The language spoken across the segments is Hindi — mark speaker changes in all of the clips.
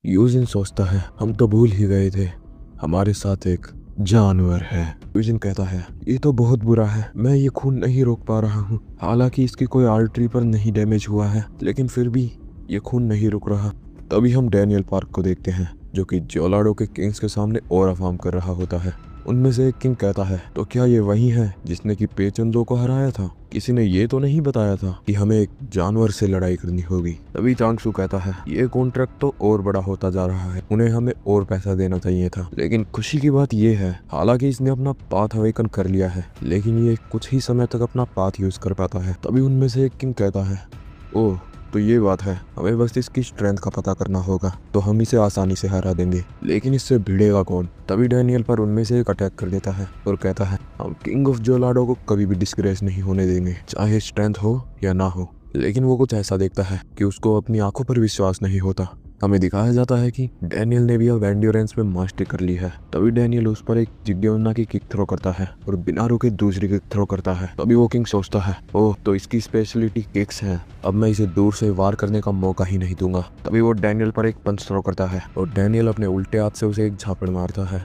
Speaker 1: यूजिन सोचता है हम तो भूल ही गए थे, हमारे साथ एक जानवर है। यूजिन कहता है ये तो बहुत बुरा है, मैं ये खून नहीं रोक पा रहा हूँ। हालांकि इसकी कोई आर्टरी पर नहीं डैमेज हुआ है, लेकिन फिर भी ये खून नहीं रुक रहा। तभी हम डैनियल पार्क को देखते हैं जो कि जोलाडो के किंग्स के सामने और अफाम कर रहा होता है। उनमें से एक किंग कहता है तो क्या ये वही है जिसने कि पेचंदो को हराया था? किसी ने ये तो नहीं बताया था कि हमें एक जानवर से लड़ाई करनी होगी। तभी चांगसू कहता है ये कॉन्ट्रैक्ट तो और बड़ा होता जा रहा है, उन्हें हमें और पैसा देना चाहिए था। लेकिन खुशी की बात ये है, हालांकि इसने अपना पाथ अवेकन कर लिया है, लेकिन ये कुछ ही समय तक अपना पाथ यूज कर पाता है। तभी उनमें से एक किंग कहता है ओह तो ये बात है, हमें बस इसकी स्ट्रेंथ का पता करना होगा तो हम इसे आसानी से हरा देंगे, लेकिन इससे भिड़ेगा कौन? तभी डैनियल पर उनमें से एक अटैक कर देता है और कहता है हम किंग ऑफ जोलाडो को कभी भी डिस्ग्रेस नहीं होने देंगे, चाहे स्ट्रेंथ हो या ना हो। लेकिन वो कुछ ऐसा देखता है कि उसको अपनी आंखों पर विश्वास नहीं होता। हमें दिखाया जाता है कि डैनियल ने भी अब एंड्योरेंस में मास्टरी कर ली है। तभी डैनियल उस पर एक जिग्योना की किक थ्रो करता है और बिना रुके दूसरी किक थ्रो करता है। तभी वो किंग सोचता है ओह तो इसकी स्पेशलिटी किक्स हैं, अब मैं इसे दूर से वार करने का मौका ही नहीं दूंगा। तभी वो डैनियल पर एक पंच थ्रो करता है और डैनियल अपने उल्टे हाथ से उसे एक झापड़ मारता है।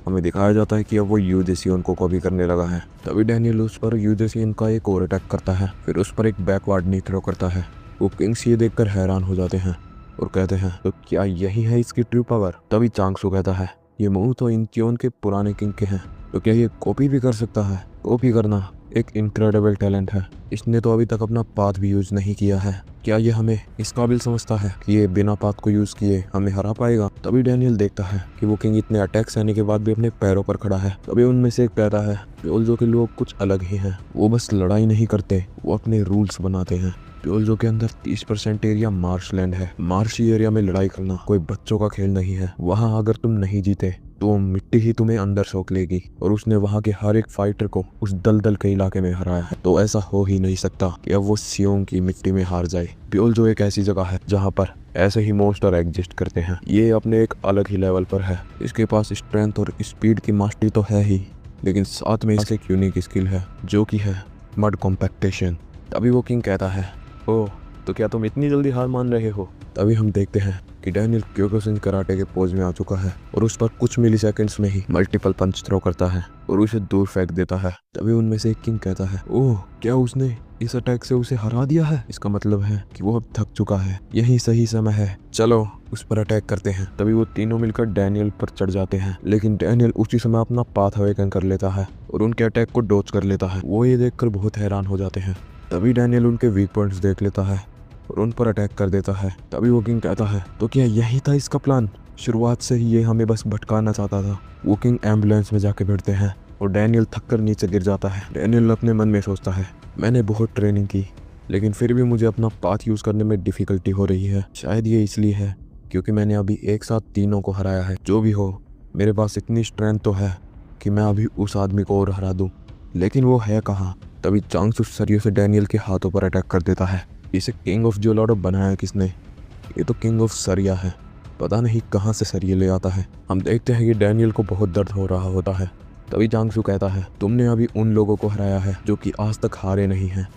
Speaker 1: हमें दिखाया जाता है कि अब वो यूजेसियन को कॉपी करने लगा है। तभी डैनियल उस पर यूजेसियन का एक और अटैक करता है, फिर उस पर एक बैकवर्ड नी थ्रो करता है। वो किंग्स ये देखकर हैरान हो जाते हैं और कहते हैं तो क्या यही है इसकी ट्रू पावर? तभी चांगसू कहता है ये मूव तो इंक्योन के पुराने किंग के हैं, तो क्या ये कॉपी भी कर सकता है? कॉपी करना एक इनक्रेडिबल टैलेंट है, इसने तो अभी तक अपना पाथ भी यूज नहीं किया है। क्या ये हमें इस काबिल समझता है कि ये बिना पाथ को यूज किए हमें हरा पाएगा? तभी डैनियल देखता है कि वो किंग इतने अटैक सहने के बाद भी अपने पैरों पर खड़ा है। तभी उनमें से एक कहता है प्योल्जो के लोग कुछ अलग ही हैं, वो बस लड़ाई नहीं करते, वो अपने रूल्स बनाते हैं। प्योल्जो के अंदर 30% एरिया मार्शलैंड है। मार्शी एरिया में लड़ाई करना कोई बच्चों का खेल नहीं है। वहाँ अगर तुम नहीं जीते तो मिट्टी ही तुम्हें अंदर सोख लेगी, और उसने वहाँ के हर एक फाइटर को उस दलदल के इलाके में हराया है। तो ऐसा हो ही नहीं सकता कि अब वो सियोंग की मिट्टी में हार जाए। प्योल्जो एक ऐसी जगह है जहाँ पर ऐसे ही मॉन्स्टर एग्जिस्ट करते हैं। ये अपने एक अलग ही लेवल पर है। इसके पास स्ट्रेंथ और स्पीड की मास्टरी तो है ही, लेकिन साथ में इससे एक यूनिक स्किल है जो कि है मड कॉम्पैक्टेशन। तभी वो किंग कहता है ओह तो क्या तुम इतनी जल्दी हार मान रहे हो? तभी हम देखते हैं कि डैनियल क्योकुशिन कराटे के पोज में आ चुका है और उस पर कुछ मिली सेकेंड्स में ही मल्टीपल पंच थ्रो करता है और उसे दूर फेंक देता है। तभी उनमें से एक किंग कहता है ओह क्या उसने इस अटैक से उसे हरा दिया है? इसका मतलब है कि वो अब थक चुका है, यही सही समय है, चलो उस पर अटैक करते हैं। तभी वो तीनों मिलकर डैनियल पर चढ़ जाते हैं, लेकिन डैनियल उसी समय अपना पाथ अवेकन कर लेता है और उनके अटैक को डॉज कर लेता है। वो ये देखकर बहुत हैरान हो जाते हैं। तभी डैनियल उनके वीक पॉइंट्स देख लेता है और उन पर अटैक कर देता है। तभी वो किंग कहता है तो क्या यही था इसका प्लान? शुरुआत से ही ये हमें बस भटकाना चाहता था। वो किंग एम्बुलेंस में जाके बैठते हैं और डैनियल थककर नीचे गिर जाता है। डैनियल अपने मन में सोचता है मैंने बहुत ट्रेनिंग की, लेकिन फिर भी मुझे अपना पाथ यूज करने में डिफिकल्टी हो रही है। शायद ये इसलिए है क्योंकि मैंने अभी एक साथ तीनों को हराया है। जो भी हो, मेरे पास इतनी स्ट्रेंथ तो है कि मैं अभी उस आदमी को और हरा दूं, लेकिन वो है कहाँ? तभी चांगसू सरियों से डैनियल के हाथों पर अटैक कर देता है। इसे किंग ऑफ जोलाडो बनाया किसने? ये तो किंग ऑफ सरिया है, पता नहीं कहाँ से सरिये ले आता है। हम देखते हैं कि डैनियल को बहुत दर्द हो रहा होता है। तभी चांगसू कहता है तुमने अभी उन लोगों को हराया है जो कि आज तक हारे नहीं हैं,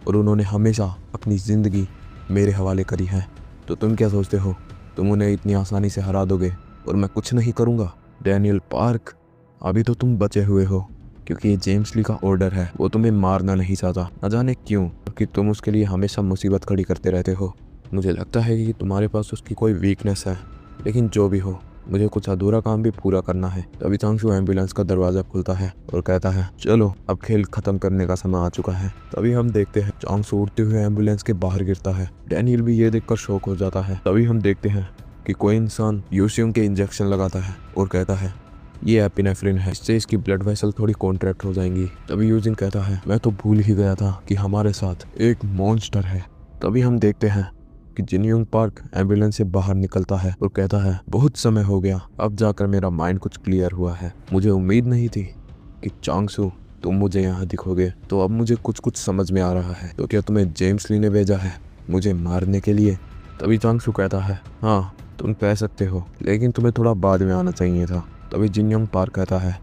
Speaker 1: और उन्होंने हमेशा अपनी ज़िंदगी मेरे हवाले करी है। तो तुम क्या सोचते हो तुम उन्हें इतनी आसानी से हरा दोगे और मैं कुछ नहीं करूँगा? डैनियल पार्क, अभी तो तुम बचे हुए हो, क्योंकि ये जेम्स ली का ऑर्डर है। वो तुम्हें मारना नहीं चाहता, न जाने क्यों, क्योंकि तुम उसके लिए हमेशा मुसीबत खड़ी करते रहते हो। मुझे लगता है कि तुम्हारे पास उसकी कोई वीकनेस है, लेकिन जो भी हो, मुझे कुछ अधूरा काम भी पूरा करना है। तभी चांगसू एम्बुलेंस का दरवाजा खुलता है और कहता है चलो अब खेल खत्म करने का समय आ चुका है। तभी हम देखते हैं चांगसू उड़ते हुए एम्बुलेंस के बाहर गिरता है। डैनियल भी ये देखकर शॉक हो जाता है। तभी हम देखते हैं कि कोई इंसान यूसियम के इंजेक्शन लगाता है और कहता है ये एपिनेफ्रिन है, इससे इसकी ब्लड वेसल थोड़ी कॉन्ट्रैक्ट हो जाएंगी। तभी यूजिन कहता है मैं तो भूल ही गया था कि हमारे साथ एक मॉन्स्टर है। तभी हम देखते हैं कि जिनयोंग पार्क एम्बुलेंस से बाहर निकलता है और कहता है बहुत समय हो गया, अब जाकर मेरा माइंड कुछ क्लियर हुआ है। मुझे उम्मीद नहीं थी कि चांगसू तुम मुझे यहाँ दिखोगे, तो अब मुझे कुछ कुछ समझ में आ रहा है। तो क्या तुम्हें जेम्स ली ने भेजा है मुझे मारने के लिए? तभी चांगसू कहता है हाँ तुम कह सकते हो, लेकिन तुम्हें थोड़ा बाद में आना चाहिए था। तभी जिनयोंग पार्क कहता है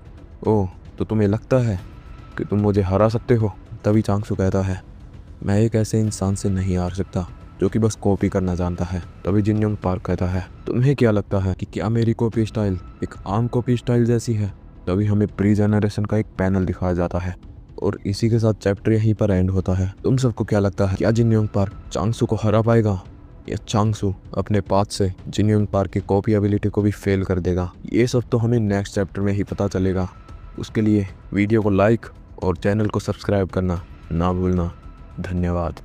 Speaker 1: ओह तो तुम्हें लगता है कि तुम मुझे हरा सकते हो? तभी चांगसू कहता है मैं एक ऐसे इंसान से नहीं हार सकता जो कि बस कॉपी करना जानता है। तभी जिन योंग पार्क कहता है, तुम्हें क्या लगता है कि क्या मेरी कॉपी स्टाइल एक आम कॉपी स्टाइल जैसी है? तभी हमें प्री जनरेशन का एक पैनल दिखाया जाता है और इसी के साथ चैप्टर यहीं पर एंड होता है। तुम सबको क्या लगता है, क्या जिन योंग पार्क चांगसू को हरा पाएगा या चांगसू अपने पाथ से जिन योंग पार्क की कॉपी एबिलिटी को भी फेल कर देगा? ये सब तो हमें नेक्स्ट चैप्टर में ही पता चलेगा। उसके लिए वीडियो को लाइक और चैनल को सब्सक्राइब करना ना भूलना। धन्यवाद।